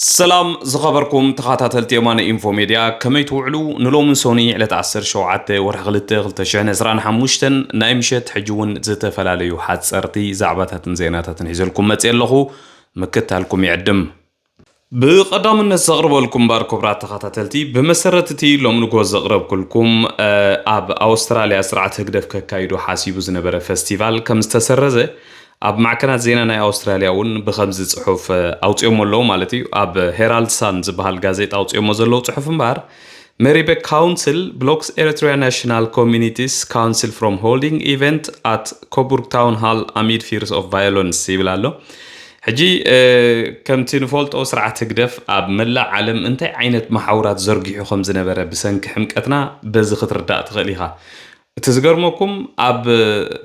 سلام زخبركم تخاتاتلتي امان انفو ميديا كمي توعلو نلومن سوني على تعسر شوعات ورغلت غلتشان زران حموشتن نايمشت حجون زتفلاليو حاتسرتي زعباتاتن زيناتاتن حيزلكم متيلخو مكتالكم يعدم بقدام الناس زغربوا لكم باركوبرات تخاتاتلتي بمسرتتي لوم نقوز زغرب كلكم اب اوستراليا سرعت هقدف كايدو حاسيبو زنبرة فستيفال كم استسرزه اب معكنات زينا ناي أستراليا ون بخمس صحف أوتيوم اللو مالتي اب هيرالد سانز بهالجازيت أوتيوم زلو صحف مبار Meribek Council blocks Eritrea National Communities Council from holding event at Coburg Town Hall amid fears of violence يبلالو حجي كم تنفولت أو سرعة تقدف اب ملا عالم انت عينت محاورات زرقي خمس نبرة بسنك حمكتنا بز خطر دات غليها تزغرمكم اب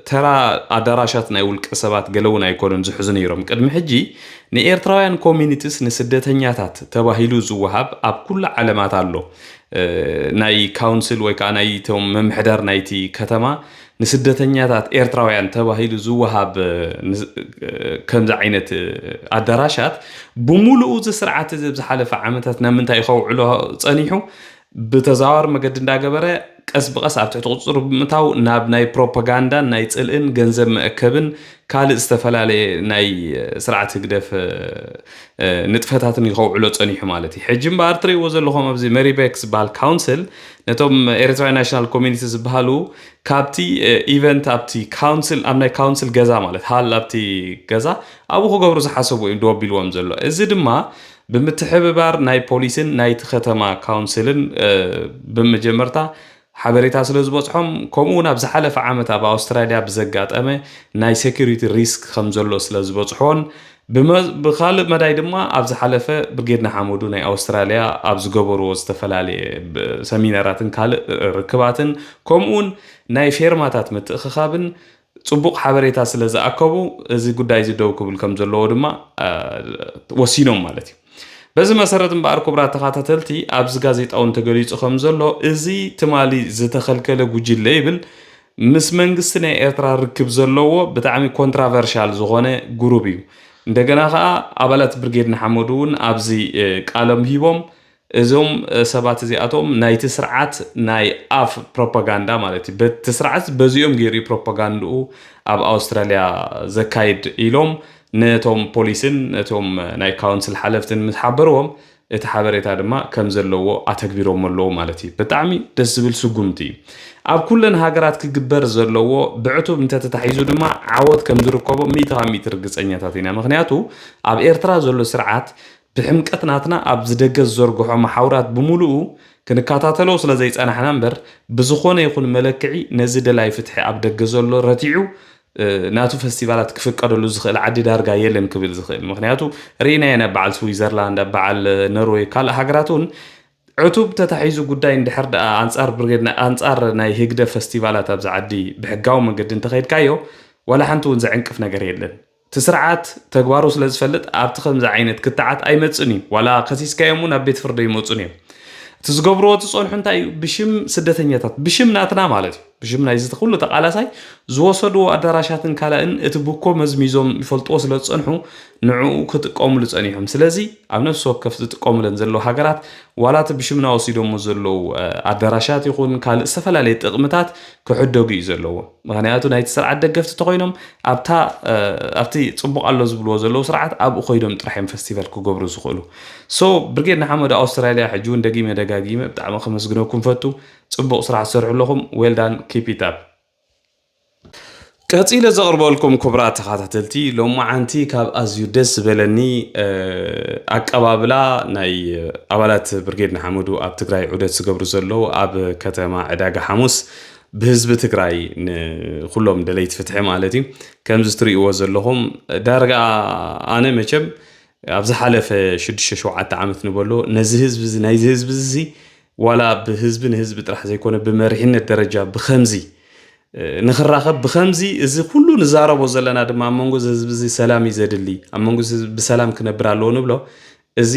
ترى اداراشاتنا والقسبات قلونا يكونن زحزن يروم قدم حجي نيرتراوያን ኮሚኒቲስ ንስደተኛታት ተባሂሉ ዝወሃብ ኣብ ኩሉ ዓለማት ኣሎ ናይ ካውንስል ወይ ከዓ ናይ ቶም መምሕዳር ናይቲ ከተማ ንስደተኛታት ኤርትራውያን ተባሂሉ ዝወሃብ ከምዛ ዓይነት ኣዳራሻት ብሙሉኡ ዝስርዓት ዝሓለፈ ዓመታት ናምንታይ ይኸውዕሎ ጸኒሑ بتزاور مقد እንዳገበረ ቀስ በቀስ ኣብ ትሕቲ ቁጽር ብምታው ናብ ናይ ፕሮፓጋንዳ ናይ ጽልእን ገንዘብ መእከብን ካልእ ዝተፈላለ ናይ ስርዓት ህግደፍ ንጥፈታትን ይኸውዕሎ ጸኒሑ ማለት እዩ ሕጂም ባርትሪ ወዘለኹም ኣብዚ ሜሪቤክስ ባል ካውንስል ነቶም ኤርትራ ናሽናል ኮሚኒቲ ዝበሃሉ ካብቲ ኢቨንት ኣብቲ ካውንስል ኣብ ናይ ካውንስል ገዛ ማለት ሃል ኣብቲ ገዛ ኣብኡ ክገብሩ ዝሓሰቡ እዮም ደወቢልዎም ዘሎ እዚ ድማ بمتحببار ناي بوليسن ناي تختما كونسلن بمجمرتا حبريتا سلزبوصحم كومونا بزحلف عامت اب استراليا بزغاطمه ناي سيكوريتي ريسك خمزلو سلزبوصحون بخالق مداي دما اب زحلفه برغيدنا حمودو ناي استراليا اب زغبرو استفلالي سميناراتن كال ركباتن كومون ناي فيرماتات متخخابن ጽቡቅ ሓበሬታ ስለዝኣከቡ እዚ ጉዳይ ዝደው ክብል ከም ዘለዎ ድማ ወሲኖም ማለት እዩ በዚ መሰረት እምበር ኩብራት ተኻታተልቲ ኣብዚ ጋዜጣውን ተገሊጹ ከም ዘሎ እዚ ትማሊ ዝተኸልከለ ጉጅለ ይብል ምስ መንግስቲ ናይ ኤርትራ ርክብ ዘለዎ ብጣዕሚ ኮንትራቨርሻል ዝኾነ ግሩፕ እዩ እንደገና ከዓ ኣባላት ብርጌድ ንሓመዱን ኣብዚ ቃለም ሂቦም እዞም ሰባት እዚኣቶም ናይቲ ስርዓት ናይ ኣፍ ፕሮፓጋንዳ ማለት እዩ በቲ ስርዓት በዚኦም ገይሩ ፕሮፓጋንዳኡ ኣብ ኣውስትራልያ ዘካይድ ኢሎም ነቶም ፖሊስን ነቶም ናይ ካውንስል ሓለፍትን ምትሓበርዎም እቲ ሓበሬታ ድማ ከም ዘለዎ ኣተግቢሮም ኣለዎ ማለት እዩ ብጣዕሚ ደስ ዝብል ስጉምቲ ኣብ ኩለን ሃገራት ክግበር ዘለዎ ብዕቱብ እንተተታሒዙ ድማ ዓወት ከም ዝርከቦ 100% ርግጸኛታት ኢና ምክንያቱ ኣብ ኤርትራ ዘሎ ስርዓት بحمقت ناتنا اب زدغز زرغخو محاورات بمولو كنكاتاتلو سلازي صنحنا امبر بزخونه يكون ملكعي نزي دلاي فتحي اب دغزولو رتيعو ناتو فستيفالات كفقدلو زخيل عدي دارغا يلن كبل زخيل مخنياتو رينا ينا بعل سويزرلاند بعل نروي كال هاغراتون عتوب تتحيزو غداي اندحر انصار برغدنا انصار ناي هيغده فستيفالات اب زعدي بحقاو منقد انتخيد كايو ولا حنتو نزعنقف نغير يلن تسرعات تغوارو سلازفلت ابت خمز عينت كتعات اي مصني ولا قسيس كايمون ابيت فرد يمصني تزغبرو تصونح انتي بشم سدتنياتات بشم ناتنا مالتي بشم نايزت كله تقالاساي زوسدو ادراشاتن كالان اتبوكو مزميزوم يفلطو سلصنحو نعو كتقوم لصنيهم سلازي اب نفس وكف تقوم لن زلو هاغرات ولا بشمنا وسيدوم زلو ادراشات يكون كال استفلالي طقمتات كحدوغ يزلو مغنياتو نايت سرعت دغفت تخوينم ابتا ابتي صبق الله زبلو زلو سرعت اب خويدم طرحيم فيستيفال كغبرو زخلو سو برغيد محمد استراليا حجون دغيمه دغاغيمه بتاع خمسغنوكم فتو صبق سرعت سرع لكم ويل دان keep it up كاتيله زغربوا لكم كبرات تخاتلتي لو ما عنتي كاب ازيو دس بلني اقبابلا ناي ابالات برغيد نحمدو اب تግራይ ዑደት ዝገብሩ ዘለው اب ከተማ ዕዳጋ ሐሙስ بحزب تግራይ ኩሎም ደለይት ፍትሒ ማለት እዩ ከም ዝትሪእዎ ዘለኹም ዳርጋ ኣነ መቸም ኣብዚ ሓለፈ 6-7 ዓመት ንበሎ ነዚ ህዝብ ናይ ህዝብ እዚ ولا بحزب ህዝብ ጥራሕ ዘይኮነ በመሪሕነት ደረጃ በخمዚ نخرخب بخمزي إذا كله نزارب وزلنا دم أمانجو زي سلامي زدلي أمانجو بسلام كنبرالو نبلو እዚ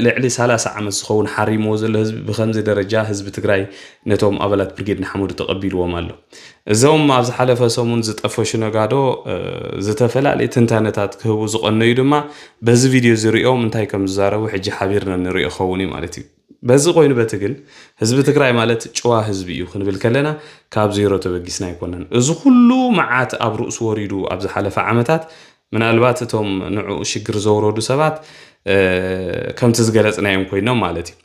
ልዕሊ 30 ዓመት ዝኸውን ሓሪምዎ ዘሎ ህዝቢ ብከምዚ ደረጃ ህዝቢ ትግራይ ነቶም ኣባላት ብርጌድ ንሓመዱ ተቐቢልዎም ኣሎ እዞም ኣብ ዝሓለፈ ሰሙን ዝጠፈሹ ነጋዶ ዝተፈላለዩ ትንታነታት ክህቡ ዝቐነዩ ድማ በዚ ቪድዮ ዝሪኦም እንታይ ከም ዝዛረቡ ሕጂ ሓቢርና ንሪኦ ኸውን ማለት እዩ በዚ ኮይኑ በቲ ግን ህዝቢ ትግራይ ማለት ጭዋ ህዝቢ እዩ ክንብል ከለና ካብ ዜሮ ተበጊስና ኣይኮነን እዚ ኩሉ መዓት ኣብ ርእሱ ወሪዱ ኣብ ዝሓለፈ ዓመታት ምናልባት እቶም ንዑ ሽግር ዘውረዱ ሰባት ከምቲ ዝገለጽናዮም ኮይኖም ማለት እዩ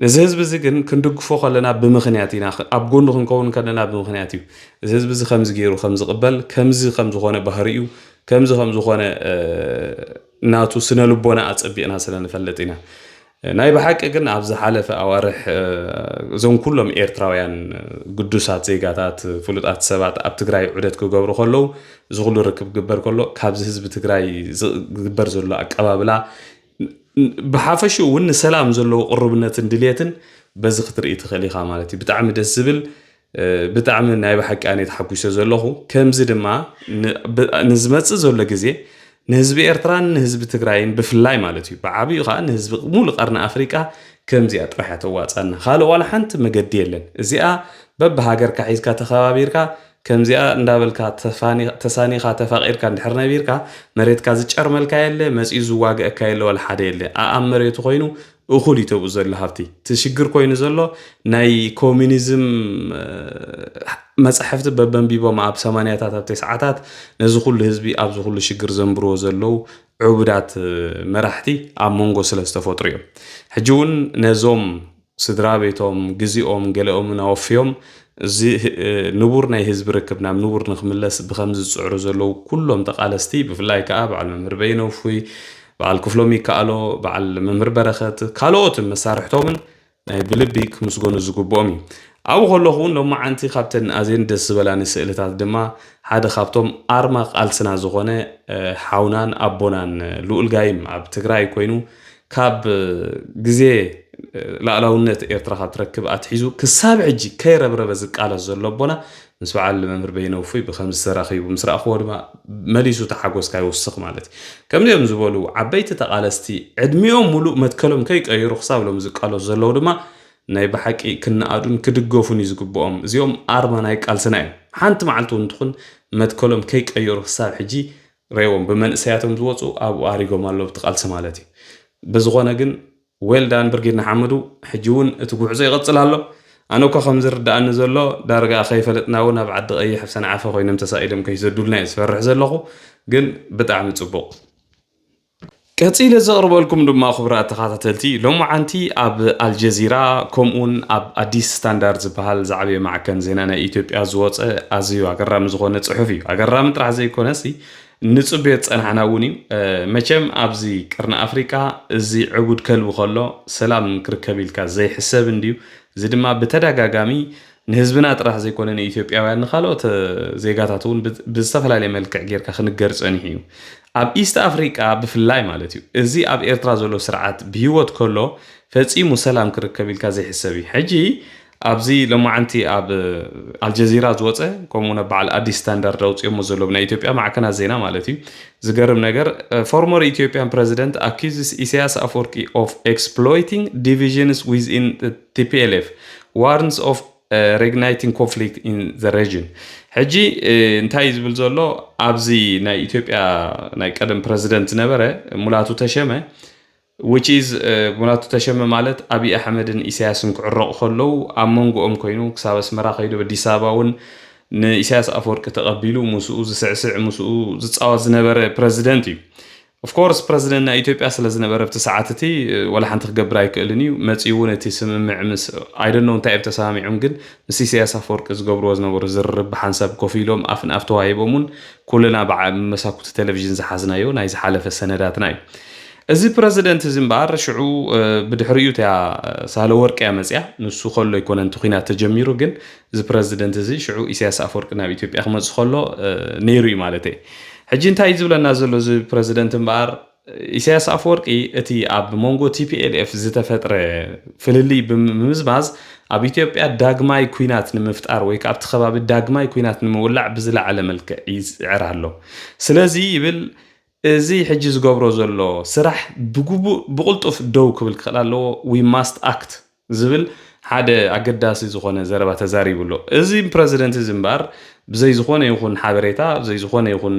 እዚ ህዝቢ እዚ ግን ክንድግፎ ከለና ብምኽንያት ኢና ኣብ ጎኑ ክንከውን ከለና ብምኽንያት እዩ እዚ ህዝቢ እዚ ከምዚ ገይሩ ከም ዝቕበል ከምዚ ከም ዝኾነ ባህሪኡ ከምዚ ከም ዝኾነ ናቱ ስነ ልቦና ኣጸቢቕና ስለንፈልጥ ኢና ናይ ብሓቂ ግን ኣብ ዝሓለፈ ኣዋርሕ እዞም ኩሎም ኤርትራውያን ቅዱሳት ዜጋታት ፍሉጣት ሰባት ኣብ ትግራይ ዑደት ክገብሩ ከለዉ እዚ ኩሉ ርክብ ግበር ከሎ ካብዚ ህዝቢ ትግራይ ዝግበር ዘሎ ኣቀባብላ ብሓፈሹ እውን ሰላም ዘለዎ ቅርብነትን ድልየትን በዚ ክትርኢ ትኽእል ኢኻ ማለት እዩ ብጣዕሚ ደስ ዝብል ብጣዕሚ ናይ ብሓቂ ኣነ ተሓጒሰ ዘለኹ ከምዚ ድማ ንዝመፅእ ዘሎ ግዜ ንህዝቢ ኤርትራን ንህዝቢ ትግራይን ብፍላይ ማለት እዩ ብዓብዩ ከዓ ንህዝቢ ሙሉእ ቀርኒ ኣፍሪቃ ከምዚኣ ጥራሕ እያ ተዋፅአና ካልእ ዋላ ሓንቲ መገዲ የለን እዚኣ በብሃገርካ ሒዝካ ተኸባቢርካ ከምዚኣ እንዳበልካ ተሳኒኻ ተፋቂርካ እንድሕር ነቢርካ መሬትካ ዝጨርመልካ የለ መፂኡ ዝዋግአካ የለ ወላ ሓደ የለ ኣብ መሬቱ ኮይኑ እኹል ይተብኡ ዘሎ ሃብቲ ትሽግር ኮይኑ ዘሎ ናይ ኮሚኒዝም መፅሕፍቲ በበንቢቦም ኣብ 80ታት ኣብ 90ታት ነዚ ኩሉ ህዝቢ ኣብዚ ኩሉ ሽግር ዘንብርዎ ዘለው ዕቡዳት መራሕቲ ኣብ መንጎ ስለ ዝተፈጥሩ እዮም ሕጂ እውን ነዞም ስድራ ቤቶም ግዚኦም ገለኦም ናወፍዮም እዚ ንቡር ናይ ህዝቢ ርክብ ናብ ንቡር ንኽምለስ ብከምዚ ዝፅዕሩ ዘለው ኩሎም ተቃለስቲ ብፍላይ ከዓ በዓል መምህር በይነ እፎይ በዓል ክፍሎም ይከኣሎ በዓል መምህር በረኸት ካልኦትን መሳርሕቶምን ናይ ብልቢ ክምስገኑ ዝግብኦም እዩ ኣብኡ ከለኹ እውን ሎማዓንቲ ካብተን ኣዝየን ደስ ዝበላኒ ስእልታት ድማ ሓደ ካብቶም ኣርማ ቃልስና ዝኾነ ሓውናን ኣቦናን ልኡል ጋይም ኣብ ትግራይ ኮይኑ ካብ ግዜ ላዕላውነት ኤርትራ ካብ ትረክብ ኣትሒዙ ክሳብ ሕጂ ከይረብረበ ዝቃለስ ዘሎ ኣቦና ምስ በዓል መምህር በይነ እፎይ ብከምዚ ተራኺቡ ምስ ረኣኽዎ ድማ መሊሱ ተሓጎስካ ይውስኽ ማለት እዩ ከምዚኦም ዝበሉ ዓበይቲ ተቃለስቲ ዕድሚኦም ሙሉእ መትከሎም ከይቀይሩ ክሳብ ሎም ዝቃለሱ ዘለው ድማ ናይ ብሓቂ ክነኣዱን ክድገፉን እዩ ዝግብኦም እዚኦም ኣርማ ናይ ቃልስና እዮም ሓንቲ መዓልቲ እውን ትኹን መትከሎም ከይቀይሩ ክሳብ ሕጂ ሬዎም ብመንእሰያቶም ዝወፁ ኣብኡ ኣሪጎም ኣለዉ ብትቃልሲ ማለት እዩ ብዝኾነ ግን ዌልዳን ብርጌድ ንሓመዱ ሕጂ እውን እቲ ጉዕዞ ይቐፅል ኣሎ ኣነ እኳ ከም ዝርዳእኒ ዘሎ ዳርጋ ከይፈለጥና እውን ኣብ ዓዲ ቀይሕ ሰንዓፈ ኮይኖም ተሳኢሎም ከይሰዱልና እየ ዝፈርሕ ዘለኹ ግን ብጣዕሚ ፅቡቕ ቀፂለ ዘቕርበልኩም ድማ ክቡራት ተኸታተልቲ ሎማዓንቲ ኣብ ኣልጀዚራ ከምኡውን ኣብ ኣዲስ ስታንዳርድ ዝበሃል ዛዕበየ ማዕከን ዜና ናይ ኢትዮጵያ ዝወፀ ኣዝዩ ኣገራሚ ዝኾነ ፅሑፍ እዩ ኣገራሚ ጥራሕ ዘይኮነስ ንፅቤት ፀናሕና እውን እዩ መቸም ኣብዚ ቀርኒ ኣፍሪቃ እዚ ዕቡድ ከልቢ ከሎ ሰላም ክርከብ ኢልካ ዘይሕሰብ እንድዩ እዚ ድማ ብተደጋጋሚ ንህዝብና ጥራሕ ዘይኮነ ንኢትዮጵያውያን ንካልኦት ዜጋታት እውን ብዝተፈላለየ መልክዕ ጌርካ ክንገር ፀኒሑ እዩ ኣብ ኢስት ኣፍሪቃ ብፍላይ ማለት እዩ እዚ ኣብ ኤርትራ ዘሎ ስርዓት ብሂወት ከሎ ፈፂሙ ሰላም ክርከብ ኢልካ ዘይሕሰብ እዩ ሕጂ ኣብዚ ሎማዓንቲ ኣብ ኣልጀዚራ ዝወፀ ከምኡውን በዓል ኣዲስ ስታንዳርድ ኣውፅኦሞ ዘሎ ብናይ ኢትዮጵያ ማዕከናት ዜና ማለት እዩ ዝገርም ነገር ፎርመር ኢትዮጵያን ፕሬዚደንት ኣኪዝስ ኢሳያስ ኣፈወርቂ ኦፍ ኤክስፕሎይቲንግ ዲቪዥንስ ዊዝኢን ቲፒኤልኤፍ ዋርንስ ኦፍ regulating conflict in the region ሕጂ እንታይ ዝብል ዘሎ ኣብዚ ናይ ኢትዮጵያ ናይ ቀደም ፕሬዚደንት ነበረ ሙላቱ ተሸመ which is ሙላቱ ተሸመ ማለት አብይ አሕመድን ኢሳያስን ክዕረቁ ከለው ኣብ መንጎኦም ኮይኑ ክሳብ ኣስመራ ከይዱ በአዲስ አበባ እውን ንኢሳያስ ኣፈወርቂ ተቀቢሉ ሙስኡ ዝስዕስዕ ሙስኡ ዝፃወት ዝነበረ ፕሬዚደንት እዩ of course ፕሬዚደንት ናይ ኢትዮጵያ ስለ ዝነበረ ብተሰዓትቲ ወላ ሓንቲ ክገብር ኣይክእልን እዩ መፂኡ ነቲ ስምምዕ ምስ I don't know እንታይ ተሰማሚዖም ግን ምስ ኢሳያስ ኣፈወርቂ ዝገብርዎ ዝነበሩ ዝርርብ ሓንሳብ ኮፍ ኢሎም ኣፍን ኣፍ ተዋሂቦምን ኩልና ብመሳኩቲ ቴሌቪዥን ዝሓዝናዮ ናይ ዝሓለፈ ሰነዳትና እዩ እዚ ፕሬዚደንት ዝምባር ሽዑ ብድሕሪኡ ታ ሳህለወርቅ ያመጽያ ንሱ ከሎ ይኮነን ትኺናት ተጀሚሩ ግን እዚ ፕሬዚደንት እዚ ሽዑ ኢሳያስ ኣፈወርቂ ናብ ኢትዮጵያ ክመጽ ከሎ ነይሩ ማለት እዩ ሕጂ እንታይ ዝብለና ዘሎ እዚ ፕሬዚደንት ምባር ኢሳያስ ኣፈወርቂ እቲ ኣብ ሞንጎ ቲፒኤልኤፍ ዝተፈጥረ ፍልሊ ብምዝማዝ ኣብ ኢትዮጵያ ዳግማይ ኩናት ንምፍጣር ወይ ካብቲ ከባቢ ዳግማይ ኩናት ንምውላዕ ብዝለዓለ መልክዕ ይዕር ኣሎ ስለዚ ይብል እዚ ሕጂ ዝገብሮ ዘሎ ስራሕ ብግቡእ ብቕልጡፍ ደው ክብል ክኽእል ኣለዎ ዊ ማስት ኣክት ዝብል ሓደ ኣገዳሲ ዝኾነ ዘረባ ተዛሪቡሎ እዚ ፕረዚደንት እዚ እምበር ብዘይ ዝኾነ ይኹን ሓበሬታ ብዘይ ዝኾነ ይኹን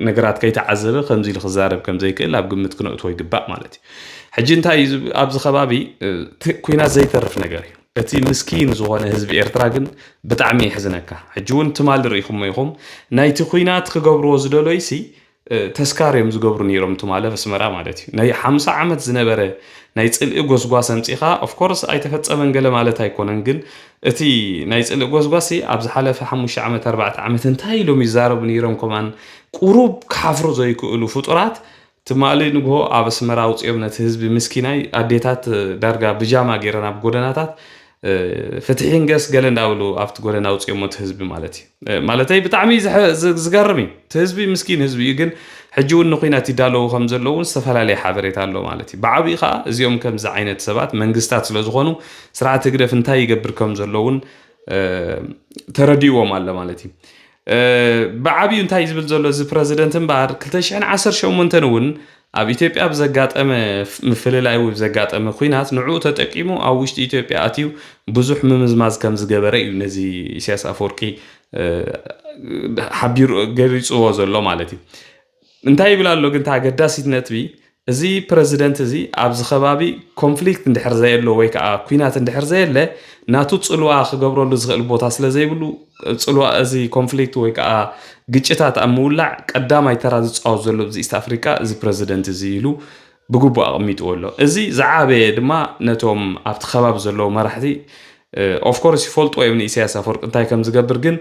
ነገራት ከይተዓዘበ ከምዚ ኢሉ ክዛረብ ከም ዘይክእል ኣብ ግምት ክነእትዎ ይግባእ ማለት እዩ ሕጂ እንታይ ኣብዚ ከባቢ ኩናት ዘይተርፍ ነገር እዩ እቲ ምስኪን ዝኾነ ህዝቢ ኤርትራ ግን ብጣዕሚ ይሕዝነካ ሕጂ እውን ትማል ርኢኹም ኢኹም ናይቲ ኩናት ክገብርዎ ዝደለይሲ ተስካርዮም ዝገብሩ ነይሮም ትማለ በስመራ ማለት እዩ ናይ 50 ዓመት ዝነበረ ናይ ጽልኢ ጎስጓስ ኣምፂኻ ኦፍ ኮርስ ኣይተፈጸመን ገለ ማለት ኣይኮነን ግን እቲ ናይ ጽልኢ ጎስጓሲ ኣብ ዝሓለፈ 5 ዓመት 4 ዓመት እንታይ ኢሎም ይዛረቡ ነይሮም ከማን ቁሩብ ካፍሩ ዘይክእሉ ፍጡራት ትማሊ ንግሆ ኣብ ኣስመራ ውፅኦም ነቲ ህዝቢ ምስኪናይ ኣዴታት ዳርጋ ብጃማ ገይረን ኣብ ጎደናታት ፍትሒን ገስ ገለ እንዳብሉ ኣብቲ ጎደና ውፅኦም እቲ ህዝቢ ማለት እዩ ማለተይ ብጣዕሚ ዝገርም እዩ እቲ ህዝቢ ምስኪን ህዝቢ እዩ ግን ሕጂ እውን ንኹናት ይዳለዉ ከም ዘለውን ዝተፈላለየ ሓበሬታ ኣሎ ማለት እዩ ብዓብዪ ከዓ እዚኦም ከምዚ ዓይነት ሰባት መንግስታት ስለ ዝኾኑ ስርዓት ህግደፍ እንታይ ይገብር ከም ዘለውን ተረዲእዎም ኣሎ ማለት እዩ ብዓብዪ እንታይ ዝብል ዘሎ እዚ ፕረዚደንት እምበር 2018 እውን ኣብ ኢትዮጵያ ብዘጋጠመ ምፍልላይ ወይ ብዘጋጠመ ኩናት ንዑ ተጠቂሙ ኣብ ውሽጢ ኢትዮጵያ ኣትዩ ብዙሕ ምምዝማዝ ከም ዝገበረ እዩ ነዚ ኢሳያስ አፈወርቂ ሓቢሩ ገሊፅዎ ዘሎ ማለት እዩ እንታይ ይብል ኣሎ ግን ኣገዳሲት ነጥቢ እዚ ፕረዚደንት እዚ ኣብዚ ከባቢ ኮንፍሊክት እንድሕር ዘየሎ ወይ ከዓ ኩናት እንድሕር ዘየለ ናቱ ጽልዋ ክገብረሉ ዝኽእል ቦታ ስለ ዘይብሉ ጽልዋ እዚ ኮንፍሊክት ወይ ከዓ ግጭታት ኣብ ምውላዕ ቀዳማይ ተራ ዝፃወት ዘሎ ኣብዚ ኢስት ኣፍሪካ እዚ ፕረዚደንት እዚ ኢሉ ብግቡእ ኣቐሚጥዎ ኣሎ እዚ ዝዓበየ ድማ ነቶም ኣብቲ ከባቢ ዘለዉ መራሕቲ ኦፍ ኮርስ ይፈልጦ እዮም ንኢሳያስ አፈወርቂ እንታይ ከም ዝገብር ግን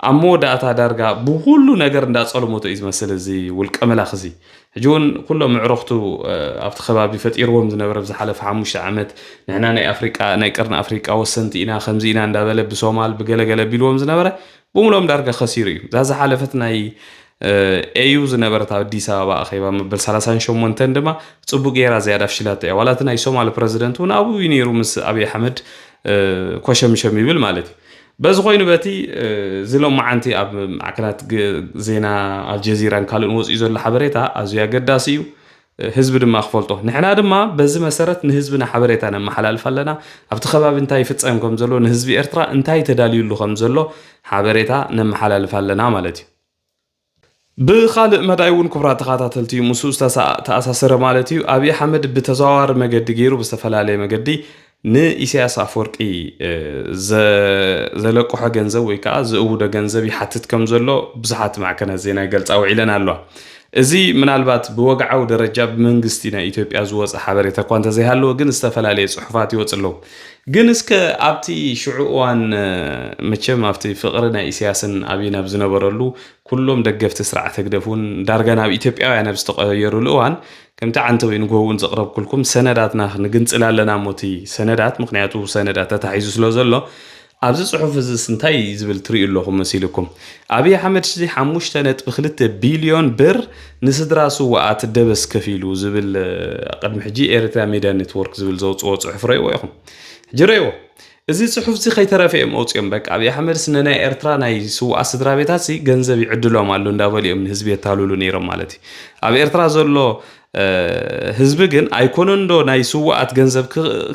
ኣብ መወዳእታ ዳርጋ ብኩሉ ነገር እንዳጸለሞቶ እዩ ዝመስል እዚ ውልቀ መላኽ እዚ ሕጂ እውን ኩሎም ምዕረኽቱ ኣብቲ ከባቢ ፈጢርዎም ዝነበረ ብዝሓለፈ 5 ዓመት ንሕና ናይ ኣፍሪቃ ናይ ቀርኒ ኣፍሪቃ ወሰንቲ ኢና ከምዚ ኢና እንዳበለ ብሶማል ብገለገለ ቢልዎም ዝነበረ ብምሎም ዳርጋ ከሲሩ እዩ እዛ ዝሓለፈት ናይ ኤዩ ዝነበረት ኣብ ኣዲስ ኣበባ ኣኼባ መበል 38 ድማ ፅቡቅ ጌራ ዝያዳ ፍሽላት እያ ዋላ እቲ ናይ ሶማሊ ፕረዚደንት እውን ኣብኡ ነይሩ ምስ ኣብይ ኣሕመድ ኮሸምሸም ይብል ማለት እዩ በዚ ኮይኑ በቲ ዝሎም መዓንቲ ኣብ ማዕከናት ዜና አልጀዚራን ካልኦን ወፂኡ ዘሎ ሓበሬታ ኣዝዩ ኣገዳሲ እዩ ህዝቢ ድማ ክፈልጦ ንሕና ድማ በዚ መሰረት ንህዝብና ሓበሬታ ነመሓላልፍ ኣለና ኣብቲ ከባቢ እንታይ ይፍፀም ከም ዘሎ ንህዝቢ ኤርትራ እንታይ ተዳልዩሉ ከም ዘሎ ሓበሬታ ነመሓላልፍ ኣለና ማለት እዩ ብኻልእ መዳይ እውን ክቡራት ተኸታተልቲ ምስኡ ተኣሳሰረ ማለት እዩ ኣብይ ኣሕመድ ብተዘዋዋሪ መገዲ ገይሩ ብዝተፈላለየ መገዲ ንኢሳያስ አፈወርቂ ዘለቆሖ ገንዘብ ወይ ከዓ ዝእውዶ ገንዘብ ይሓትት ከም ዘሎ ብዙሓት ማዕከናት ዜና ይገልጻ ውዒለን ኣለዋ እዚ ምናልባት ብወግዓዊ ደረጃ ብመንግስቲ ናይ ኢትዮጵያ ዝወፀ ሓበሬታ እኳ እንተዘይሃለዎ ግን ዝተፈላለየ ፅሑፋት ይወፅ ኣለዉ ግን እስከ ኣብቲ ሽዑ እዋን መቸም ኣብቲ ፍቕሪ ናይ ኢሳያስን ኣብይን ኣብ ዝነበረሉ ኩሎም ደገፍቲ ስርዓት ህግደፍ እውን ዳርጋ ናብ ኢትዮጵያውያን ኣብ ዝተቐየሩሉ እዋን ከምቲ ዓንተ ወይ ንጎውን ዘቕረብኩልኩም ሰነዳትና ንግንፅል ኣለና ሞቲ ሰነዳት ምክንያቱ ሰነዳት ተታሒዙ ስለ ዘሎ ኣብዚ ጽሑፍ እዚ እንታይ ዝብል ትሪኡ ኣለኹም መሲልኩም ኣብይ ኣሕመድ 5.2 ቢልዮን ብር ንስድራ ስዋኣት ደበስ ከፊሉ ዝብል ቅድሚ ሕጂ ኤርትራ ሜድያ ኔትወርክ ዝብል ዘውፅኦ ጽሑፍ ረእይዎ ኢኹም ሕጂ ረእይዎ እዚ ጽሑፍ እዚ ከይተረፈ እዮም ኣውፅኦም በቃ ኣብይ ኣሕመድ ናይ ኤርትራ ናይ ስዋኣት ስድራ ቤታት ገንዘብ ይዕድሎም ኣሎ እንዳበሉ እዮም ንህዝቢ የታልሉ ነይሮም ማለት እዩ ኣብ ኤርትራ ዘሎ ህዝቢ ግን ኣይኮነን ዶ ናይ ስዋኣት ገንዘብ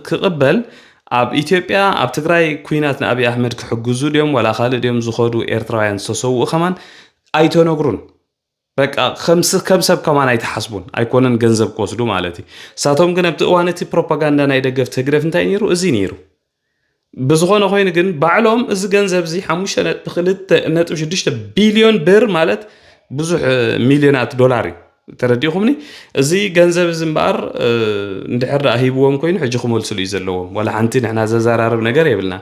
ክቕበል ኣብ ኢትዮጵያ ኣብ ትግራይ ኩናት ንኣብይ ኣሕመድ ክሕግዙ ድዮም ወላ ካልእ ድዮም ዝኸዱ ኤርትራውያን ዝተሰውኡ ከማን ኣይተነግሩን በቃ ከም ሰብ ከማን ኣይተሓስቡን ኣይኮነን ገንዘብ ክወስዱ ማለት እዩ ሳቶም ግን ኣብቲ እዋን እቲ ፕሮፓጋንዳ ናይ ደገፍቲ ህግደፍ እንታይ ነይሩ እዚ ነይሩ ብዝኾነ ኮይኑ ግን ባዕሎም እዚ ገንዘብ እዚ 5.6 ቢልዮን ብር ማለት ብዙሕ ሚልዮናት ዶላር እዩ ተረዲኹምኒ እዚ ገንዘብ ዝምባር እንድሕር ሂብዎም ኮይኑ ሕጂ ክመልስሉ እዩ ዘለዎም ወላ ሓንቲ ንሕና ዘዘራርብ ነገር የብልና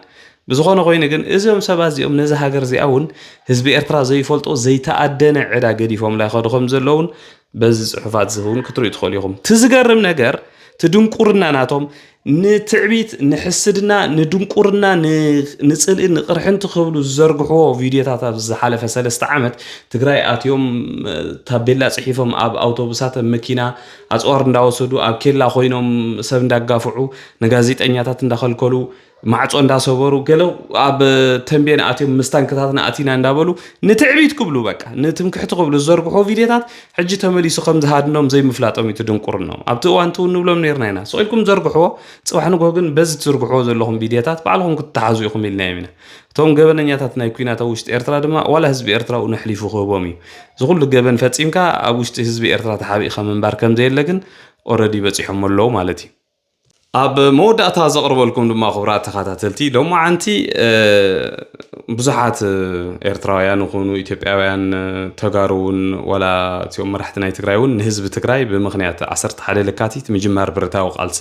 ብዝኾነ ኮይኑ ግን እዚኦም ሰባት እዚኦም ነዚ ሃገር እዚኣ እውን ህዝቢ ኤርትራ ዘይፈልጦ ዘይተኣደነ ዕዳ ገዲፎም ላይ ከድኹም ዘለውን በዚ ፅሑፋት ዝኸውን ክትሪኡ ትኽእሉ ኢኹም ትዝገርም ነገር ትድንቁርና ናቶም نتعبيت نحسدنا ندمقرنا نصل نقرحنت خبلو زرغحو فيديوهات زحالف سلست عامت تግራይ አትዮም ታቤላ ጽሒፎም ኣብ ኣውቶቡሳት መኪና ኣጽዋር እንዳወሰዱ ኣብ ኬላ ኮይኖም ሰብ እንዳጋፍዑ ንጋዜጠኛታት እንዳኸልከሉ ማዕጾ እንዳሰበሩ ገለው ኣብ ተንቤን ኣትዮም ምስታንከታትና ኣቲና እንዳበሉ ንትዕቢት ክብሉ በቃ ንትምክሕቲ ክብሉ ዘርግሖ ቪድዮታት ሕጂ ተመሊሱ ከም ዝሃድኖም ዘይምፍላጦም ይትድንቁርኖ ኣብቲ እዋንቱ ንብሎም ነርና ኢና ሰኢልኩም ዘርግሖ ጽባሕ ንጎ ግን በዚ ትዝርግሖ ዘለኹም ቪድዮታት ባዕልኩም ክትሓዙ ኢኹም ኢልና ይምና ቶም ገበነኛታት ናይ ኩናት ውሽጢ ኤርትራ ድማ ዋላ ህዝቢ ኤርትራ ነሕሊፉ ክህቦም እዩ ዝኹሉ ገበን ፈጺምካ ኣብ ውሽጢ ህዝቢ ኤርትራ ተሓቢእኻ ምንባር ከም ዘየለግን ኦልሬዲ በጺሖም ኣለዉ ማለት እዩ ኣብ መወዳእታ ዘቕርበልኩም ድማ ክብራት ተኸታተልቲ ሎማዓንቲ ብዙሓት ኤርትራውያን ይኹኑ ኢትዮጵያውያን ተጋሩውን ወላ እቲኦም መራሕቲ ናይ ትግራይ እውን ንህዝቢ ትግራይ ብምኽንያት 11 ለካቲት ምጅማር ብረታዊ ቃልሲ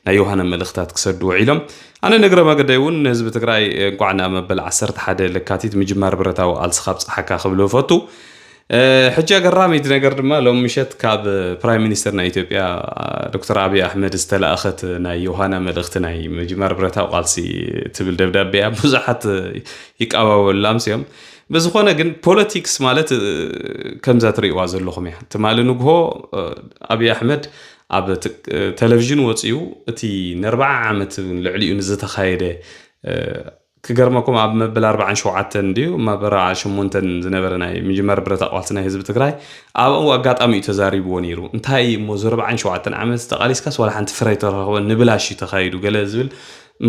ናይ ዮሃና መልእኽታት ክሰድዎ ኢሎም ኣነ ነግረ መገደይ እውን ንህዝቢ ትግራይ እንኳዕና መበል 11 ለካቲት ምጅማር ብረታዊ ቃልሲ ካብ ፀሓካ ክብሉ ፈቱ ሕጂ ገራሚት ነገር ድማ ሎም ምሸት ካብ ፕራይም ሚኒስተር ናይ ኢትዮጵያ ዶክተር አብይ አሕመድ ዝተላእኸት ናይ ዮሃና መልእኽቲ ናይ ምጅማር ብረታዊ ቃልሲ ትብል ደብዳቤ ብዙሓት ይቃወሙላ ምሲዮም በዝኾነ ግን ፖለቲክስ ማለት ከምዛ ትሪእዋ ዘለኹም እያ ትማሊ ንግሆ አብይ አሕመድ ኣብ ቴሌቪዥን ወፂኡ እቲ ን40 ዓመት ልዕሊኡ ዝተኻየደ كجرمكم عب مبلغ 47 ديو ما برا 8 زنبرنا مجمر برتا قالتنا حزب تግራይ ኣብ ኣጋጣሚ ተዛሪቡ ወኒሩ እንታይ ሞ 47 ዓመት ተቃሊስ ካስ ወላ ሓንቲ ፍራይተር ሆን ንብላሽ ተኻይዱ ገለ ዝብል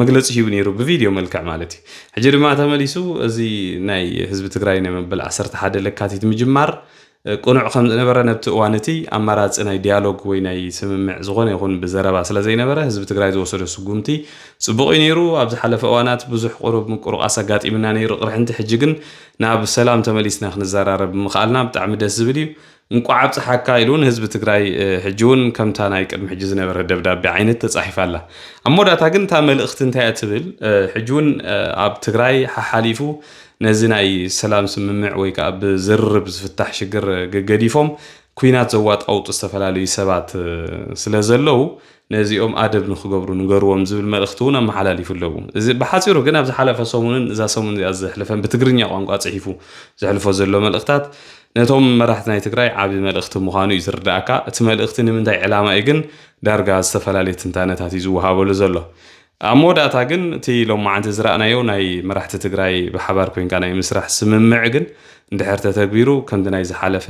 መግለጽ ይው ነይሩ በቪዲዮ መልክዕ ማለት እዩ ሕጂ ድማ ተመሊሱ እዚ ናይ ህዝብ ትግራይ ናይ መበል 11 ለካቲት ምጅማር ቁኑዕ ከም ዝነበረ ነብቲ እዋንቲ ኣማራጽ ናይ ዲያሎግ ወይ ናይ ስምምዕ ዝኾነ ይኹን ብዘረባ ስለ ዘይነበረ ህዝብ ትግራይ ዝወሰደ ስጉምቲ ጽቡቕ ነይሩ ኣብ ዝሓለፈ እዋናት ብዙሕ ቁሩብ ምቁርቃስ ኣጋጢምና ነይሩ ቅርሕንቲ ሕጂ ግን ናብ ሰላም ተመሊስና ክንዘራረብ ምኻልና ብጣዕሚ ደስ ዝብል እዩ እንቋዕ ጽሓካ ኢሉን ህዝብ ትግራይ ሕጂውን ከምታ ናይ ቅድሚ ሕጂ ዝነበረ ደብዳቤ ዓይነት ተጻሒፋላ ኣሞዳታ ግን ታ መልእኽቲ እንታይ እትብል ሕጂውን ኣብ ትግራይ ሓሓሊፉ ነዚ ናይ ሰላም ስምምዕ ወይ ከዓ ብዝርብ ዝፍታሕ ሽግር ገገዲፎም ኩናት ዘዋጣው ዝተፈላለዩ ሰባት ስለ ዘለው ነዚኦም ኣደብ ንኽገብሩ ንገርዎም ዝብል መልእኽቲ እውን ኣመሓላሊፉ ኣለዉ እዚ ብሓፂሩ ግን ኣብ ዝሓለፈ ሰሙንን እዛ ሰሙን እዚኣ ዝሕለፈን ብትግርኛ ቋንቋ ጽሒፉ ዝሕልፎ ዘሎ መልእኽታት ነቶም መራሕቲ ናይ ትግራይ ዓቢ መልእኽቲ ምዃኑ እዩ ዝርዳእካ እቲ መልእኽቲ ንምንታይ ዕላማ እዩ ግን ዳርጋ ዝተፈላለዩ ትንታነታት እዩ ዝወሃበሉ ዘሎ ኣሞዳታ ግን እቲ ሎማዓንቲ ዝረኣናዮ ናይ መራሕቲ ትግራይ ብሓባር ኮይንካ ናይ ምስራሕ ስምምዕ ግን እንድሕር ተተግቢሩ ከምቲ ናይ ዝሓለፈ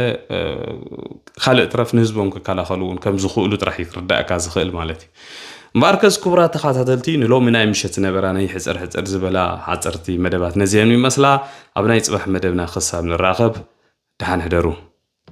ካልእ ጥረፍ ንህዝቦም ክከላኸሉውን ከም ዝኽእሉ ጥራሕ ይርዳእካ ዝኽእል ማለት እዩ እምበኣርከስ ክቡራት ተኸታተልቲ ንሎሚ ናይ ምሸት ዝነበራ ናይ ሕፅር ዝበላ ሓፀርቲ መደባት ነዚአን ይመስላ ኣብ ናይ ፅባሕ መደብና ክሳብ ንራኸብ ደሓን ሕደሩ